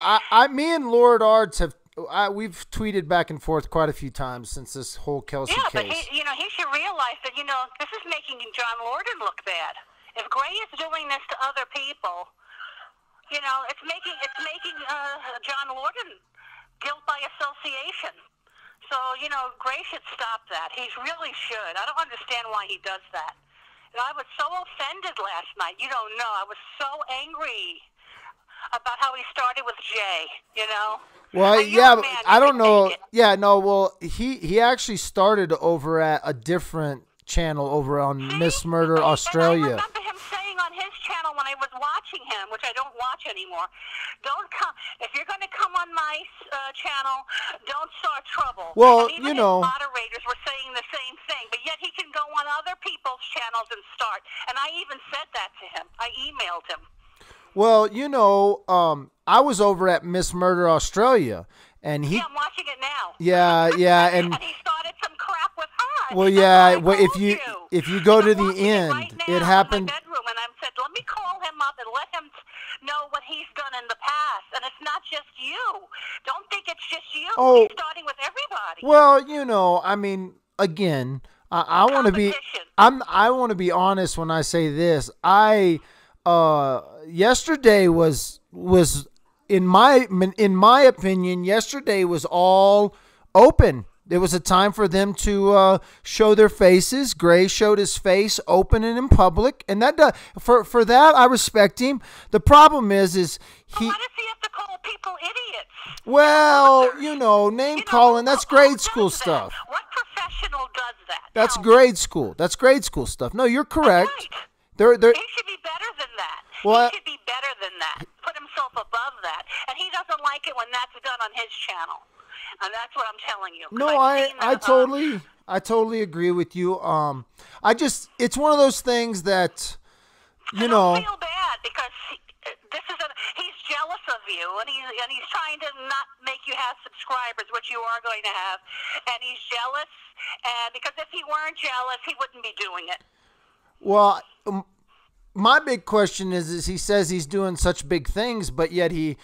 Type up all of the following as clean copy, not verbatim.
Me and Lord Arts we've tweeted back and forth quite a few times since this whole Kelsey Yeah, but case. he should realize that this is making John Lorden look bad. If Gray is doing this to other people, it's making John Lorden guilt by association. So Gray should stop that. He really should. I don't understand why he does that. And I was so offended last night. You don't know. I was so angry about how he started with Jay. Well, You're a yeah, man. I You don't can take know. it. Yeah, no. Well, he actually started over at a different channel over on See? Miss Murder And I Australia. remember him saying on his channel when I was watching him, which I don't watch anymore, don't come. If you're going to come on my channel, don't start trouble. Well, And even you his know, moderators were saying the same thing, but yet he can go on other people's channels and start. And I even said that to him. I emailed him. I was over at Miss Murder Australia, and Yeah, I'm watching it now. yeah, And and he started some crap with her. well, That's yeah. what I If told you you. if you go And to I'm the watching it right end, now it in happened. my bedroom, and I said, let me call him up and let him know what he's done in the past. And it's not just you. Don't think it's just you. Oh, He's starting with everybody. well, I mean, again, I want to be, Competition. I want to be honest when I say this. Yesterday was in my opinion, yesterday was all open. There was a time for them to show their faces. Gray showed his face open and in public, and for that I respect him. The problem is But he. why does he have to call people idiots? Well, name You know, calling, that's who grade does school that? stuff. What professional does that? That's Tell me. grade school. That's grade school stuff. No, you're correct. Right. They're He should be better than that. Well, He should be better than that. Put himself above that. And he doesn't like it when that's done on his channel. And that's what I'm telling you. 'Cause no, I've seen I totally agree with you. It's one of those things that, I don't feel bad because he's jealous of you, and he's trying to not make you have subscribers, which you are going to have, and he's jealous, and because if he weren't jealous, he wouldn't be doing it. well, my big question is he says he's doing such big things, but yet he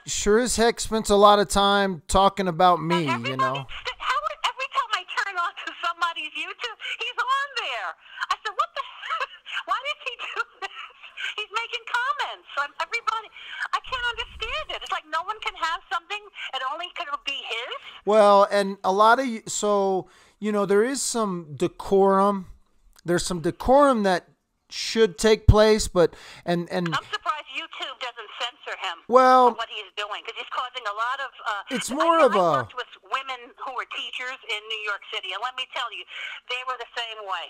sure as heck spends a lot of time talking about me, And every time I turn on to somebody's YouTube, he's on there. I said, what the? Why does he do this? He's making comments on everybody. I can't understand it. It's like no one can have something. It only can be his. Well, and a lot of there is some decorum. There's some decorum that should take place, but and I'm surprised YouTube doesn't censor him Well, for what he's doing because he's causing a lot of. it's more of I a worked with women who were teachers in New York City, and let me tell you, they were the same way.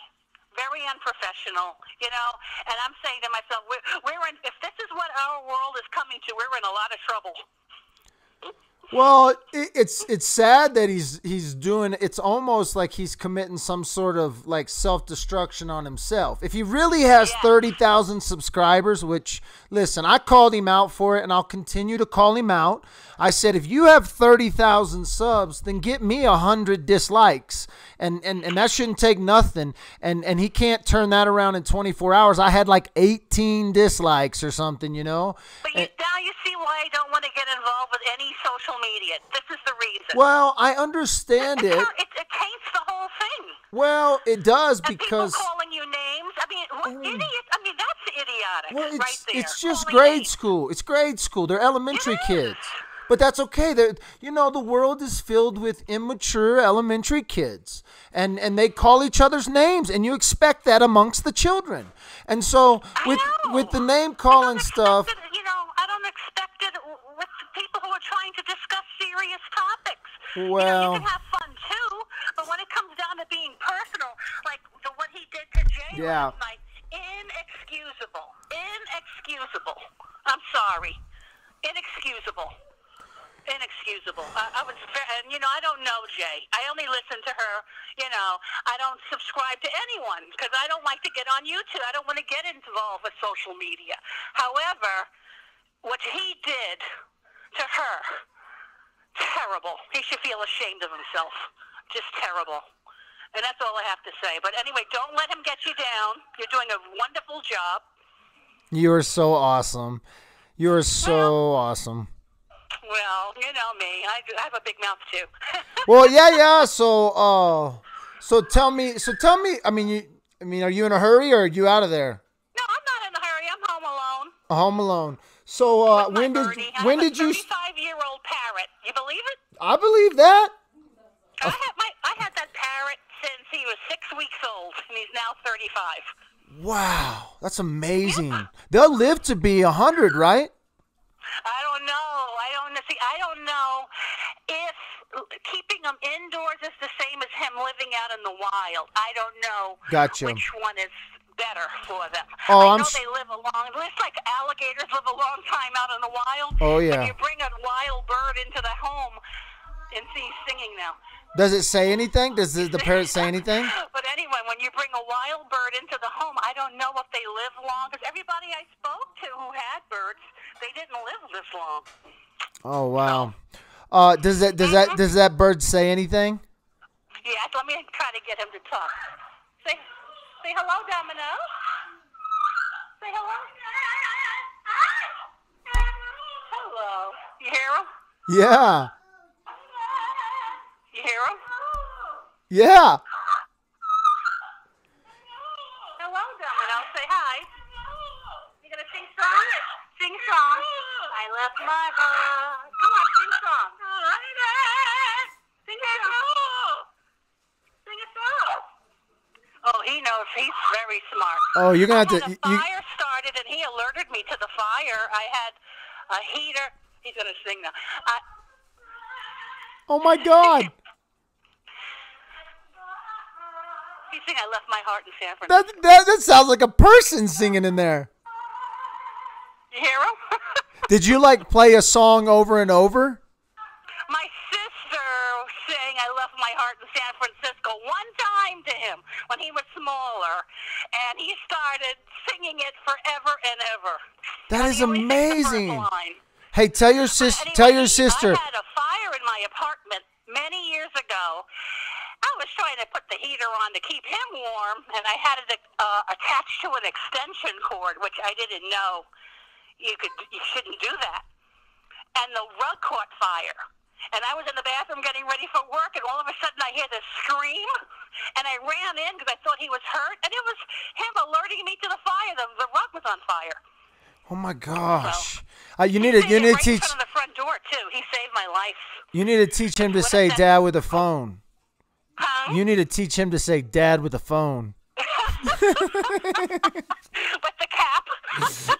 Very unprofessional, And I'm saying to myself, if this is what our world is coming to, we're in a lot of trouble. Well, it's sad that he's doing. It's almost like he's committing some sort of like self-destruction on himself. If he really has Yeah. 30,000 subscribers, which listen, I called him out for it, and I'll continue to call him out. I said, if you have 30,000 subs, then get me 100 dislikes, and that shouldn't take nothing. And he can't turn that around in 24 hours. I had like 18 dislikes or something, But now you see why I don't want to get involved with any social media. This is the reason. Well, I understand it. It taints the whole thing. Well, it does And because people calling you names. I mean, what idiot? I mean, that's idiotic. well, right there. it's just Calling grade names. school. It's grade school. They're elementary It kids. is. But that's okay. The world is filled with immature elementary kids, and they call each other's names, and you expect that amongst the children. And so I know. with the name calling stuff, I don't expect it with people who are trying to discuss serious topics. Well- you can have fun too, but when it comes down to being personal, like what he did to Jay Yeah. last night, inexcusable. Inexcusable. I'm sorry. Inexcusable. Inexcusable. I was, and I don't know Jay. I only listen to her. I don't subscribe to anyone because I don't like to get on YouTube. I don't want to get involved with social media. However, what he did to her, terrible. He should feel ashamed of himself. Just terrible. And that's all I have to say. But anyway, don't let him get you down. You're doing a wonderful job. you are so awesome. You're so awesome. Well, you know me. I have a big mouth too. Well, yeah. So tell me. I mean, are you in a hurry or are you out of there? No, I'm not in a hurry. I'm home alone. Home alone. So With my birdie. I have a you? 35-year-old parrot. You believe it? I believe that. I had that parrot since he was 6 weeks old, and he's now 35. Wow, that's amazing. They'll live to be 100, right? I don't know. See, I don't know if keeping them indoors is the same as him living out in the wild. I don't know Gotcha. which one is better for them. Oh, I know they live a long. It's like alligators live a long time out in the wild. Oh, yeah. When you bring a wild bird into the home, and see, he's singing now. Does it say anything? Does the parrot say anything? But anyway, when you bring a wild bird into the home, I don't know if they live long. Because everybody I spoke to who had birds, they didn't live this long. Oh wow. Does that bird say anything? Yeah, let me try to get him to talk. Say hello, Domino. Say hello. Hello. You hear him? Yeah. You hear him? Yeah. Hello, Domino. Say hi. You gonna sing song? Sing song. I left my heart. Come on, sing song. Sing a song. Sing a song. Oh, he knows. He's very smart. Oh, you're gonna have to. The fire started, and he alerted me to the fire. I had a heater. He's gonna sing now. Oh my God. He's singing "I Left My Heart in San Francisco." That sounds like a person singing in there. You hear him? Did you like play a song over and over? My sister sang "I Left My Heart in San Francisco" one time to him when he was smaller, and he started singing it forever and ever. That is amazing. Line. Hey, tell your sister. Anyway, Tell your sister. I had a fire in my apartment many years ago. I was trying to put the heater on to keep him warm, and I had it attached to an extension cord, which I didn't know you shouldn't do that. And the rug caught fire. And I was in the bathroom getting ready for work, and all of a sudden I hear this scream, and I ran in because I thought he was hurt, and it was him alerting me to the fire. The rug was on fire. Oh my gosh! So, you need to right teach. in front of the front door too. He saved my life. You need to teach him to say "Dad" with a phone. Huh? You need to teach him to say "Dad" with a phone. With the cap.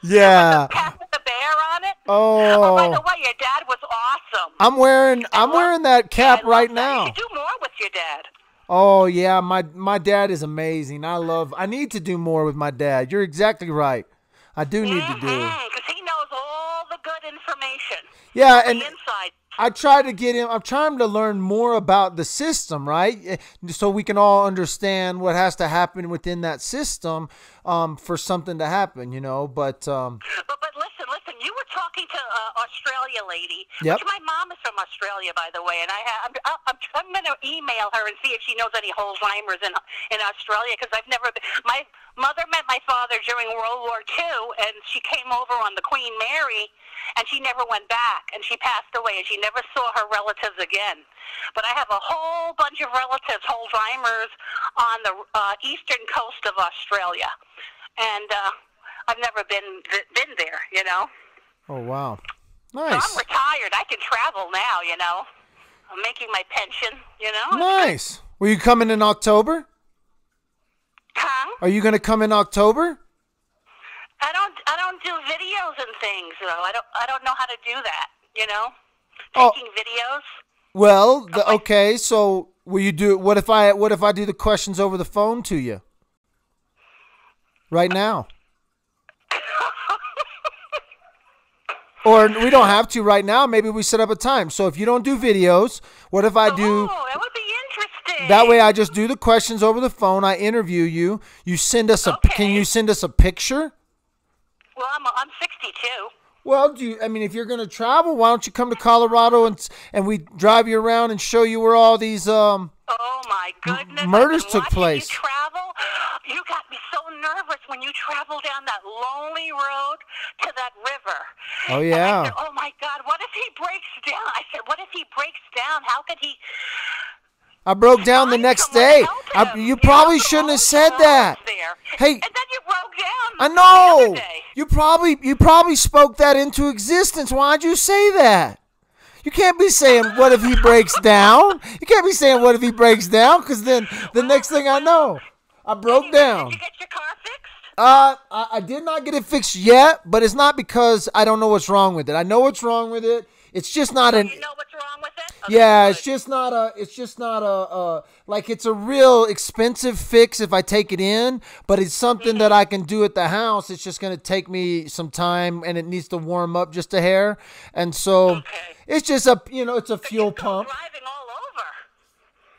Yeah. With the cap with the bear on it. Oh. By the way, your dad was awesome. I'm wearing that cap right now. You should do more with your dad. Oh yeah, my dad is amazing. I need to do more with my dad. You're exactly right. I do need to do. Because he knows all the good information. Yeah, the and inside. I try to get him. I'm trying to learn more about the system, right? So we can all understand what has to happen within that system for something to happen, you know. But listen. You were talking to Australia lady. Yep. Which my mom is from Australia, by the way, and I'm going to email her and see if she knows any Holzheimers in Australia because I've never been. My mother met my father during World War II, and she came over on the Queen Mary, and she never went back, and she passed away, and she never saw her relatives again. But I have a whole bunch of relatives, Holzheimers, on the eastern coast of Australia, and I've never been there, you know. oh wow, So nice, I'm retired. I can travel now, you know. I'm making my pension, you know. nice. Will you come in October? Huh? Are you going to come in October? I don't do videos and things, though. I don't know how to do that, you know. Oh. Taking videos. Well, okay. So will you do? What if I do the questions over the phone to you right now? Or we don't have to right now. Maybe we set up a time. So if you don't do videos, what if I do? Oh, that would be interesting. That way, I just do the questions over the phone. I interview you. You send us a. Okay. Can you send us a picture? Well, I'm 62. Well, if you're gonna travel, why don't you come to Colorado and we drive you around and show you where all these Oh my goodness! murders I've been took watching place. You travel. You got me so nervous when when you travel down that lonely road to that river. Oh, And yeah. I said, oh my God, what if he breaks down? I said, what if he breaks down? How could he? I broke down the Find next someone day. to help him. You probably the shouldn't have most said that. roads there. Hey, And then you broke down. I the know. other day. You probably spoke that into existence. Why'd you say that? You can't be saying, what if he breaks down? You can't be saying, what if he breaks down? Because then the next thing I know, I broke Anyway, down. Did you get your car fixed? I did not get it fixed yet, but it's not because I don't know what's wrong with it. I know what's wrong with it. It's just not an. You know what's wrong with it? Yeah, Okay, it's just not a like it's a real expensive fix if I take it in, but it's something that I can do at the house. It's just going to take me some time and it needs to warm up just a hair. And so Okay. it's just it's a But fuel you go pump. driving all over.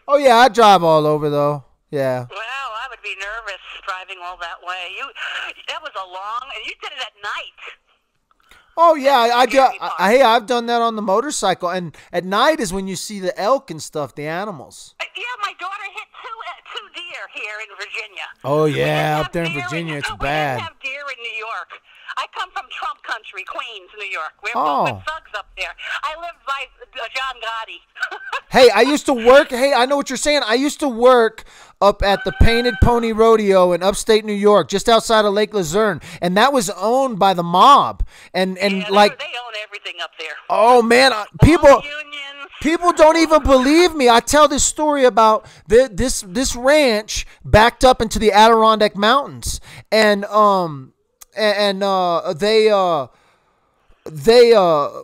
Oh yeah, I drive all over though. Yeah. Wow, I would be nervous driving all that way. That was a long, and you did it at night. Oh yeah, Scary part. I've done that on the motorcycle, and at night is when you see the elk and stuff, the animals. Yeah, my daughter hit two deer here in Virginia. Oh We didn't yeah, have up there in deer Virginia, it's We bad. didn't have deer in New York. I come from Trump country, Queens, New York. We're Oh. with thugs up there. I lived by John Gotti. Hey, I used to work. Hey, I know what you're saying. I used to work up at the Painted Pony Rodeo in upstate New York, just outside of Lake Luzerne, and that was owned by the mob. And Yeah, like, they own everything up there. oh man, All people. the unions. People don't even believe me. I tell this story about this ranch backed up into the Adirondack Mountains, and they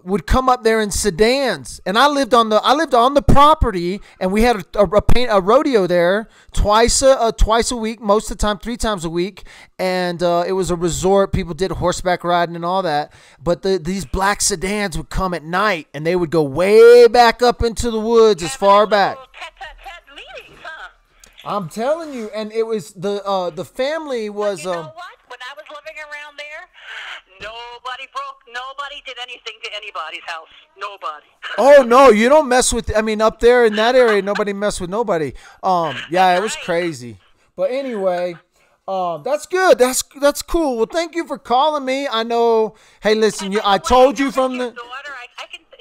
would come up there in sedans, and I lived on the property, and we had a rodeo there twice a week, most of the time 3 times a week, and it was a resort. People did horseback riding and all that, but these black sedans would come at night, and they would go way back up into the woods as far back. Tet meetings, huh? I'm telling you, and it was the family was You know what? When I was living around there, nobody did anything to anybody's house. Nobody. Oh no, you don't mess with. I mean, up there in that area, nobody messed with nobody. Yeah, it was crazy. But anyway, that's good. That's cool. Well, thank you for calling me. I know. Hey, listen, I told you from the. Daughter,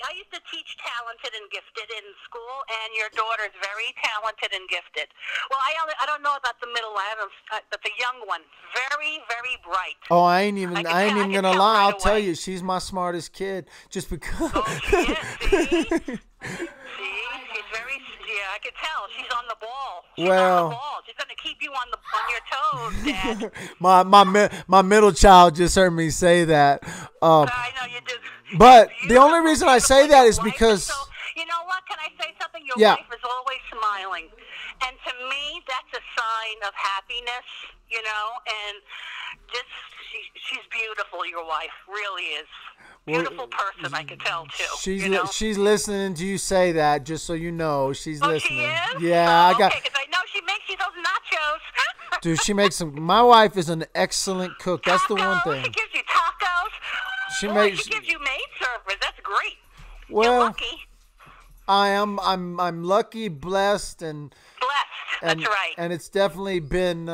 I used to teach talented and gifted in school, and your daughter is very talented and gifted. Well, I don't know about the middle one, but the young one, very, very bright. Oh, I ain't even I can gonna tell lie. right I'll tell away. you, she's my smartest kid. Just because. Oh, she is. See, she's very. Yeah, I could tell. She's on the ball. She's Well. on the ball. She's gonna keep you on your toes, Dad. my middle child just heard me say that. I know you did. But You the only have reason I beautiful- say that your is wife because. so, you know what? Can I say something? Your Yeah. wife is always smiling, and to me, that's a sign of happiness. You know, and just she's beautiful. Your wife really is. Beautiful person, I can tell too. She's listening to you say that, just so you know. She's Oh, listening. she is? Yeah, I got. Okay, because I know she makes you those nachos. Dude, she makes some. My wife is an excellent cook. That's the one Tacos. thing. She gives you tacos. She Boy, makes- She gives you maid service. That's great. You're Well, lucky. I'm lucky, blessed, and Blessed. That's right. And it's definitely been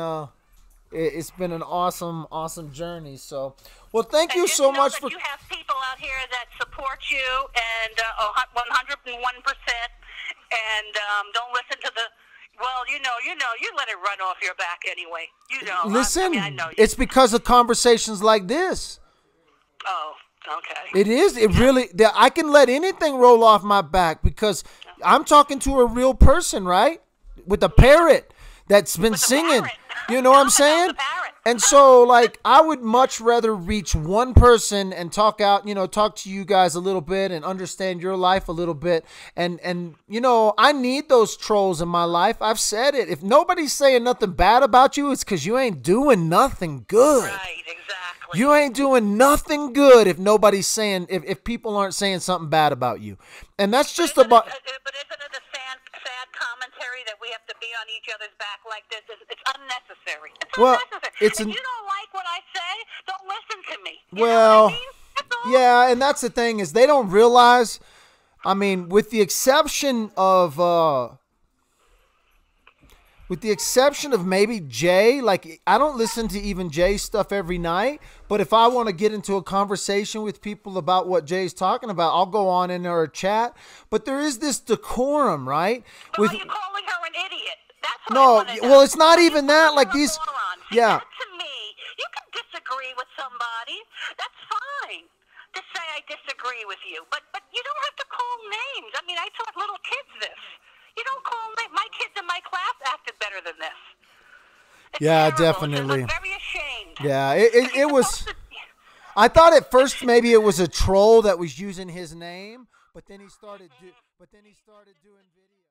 it's been an awesome journey. So, well, thank you And just so know much that for. you have people out here that support you and 101%. And don't listen to the. Well, you let it run off your back anyway. You know. Listen, I know you. it's because of conversations like this. Oh, okay. It is. It really. I can let anything roll off my back because I'm talking to a real person, right? With a parrot that's been With a singing. parrot. You know what I'm With saying? a parrot. And so, like, I would much rather reach one person and talk to you guys a little bit and understand your life a little bit. And I need those trolls in my life. I've said it. If nobody's saying nothing bad about you, it's because you ain't doing nothing good. Right, exactly. You ain't doing nothing good if nobody's saying, if people aren't saying something bad about you. And that's just about. But isn't it a sad commentary that we have to be on each other's back like this? It's unnecessary. It's Well, unnecessary. it's if an- you don't like what I say, don't listen to me. You Well, know what I mean? That's all. yeah, and that's the thing is they don't realize. I mean, with the exception of With the exception of maybe Jay, like I don't listen to even Jay's stuff every night, but if I want to get into a conversation with people about what Jay's talking about, I'll go on in our chat. But there is this decorum, right? So are you calling her an idiot? That's what I No, wanna know. well, it's not Are you even that. calling Like her a these, moron? See, yeah. that to me, you can disagree with somebody. That's fine to say I disagree with you, but you don't have to call names. I mean, I taught little kids this. You don't call names. My kids in my class acted better than this. It's Yeah, terrible. definitely. I'm very ashamed. Yeah, it was. I thought at first maybe it was a troll that was using his name, but then he started doing videos.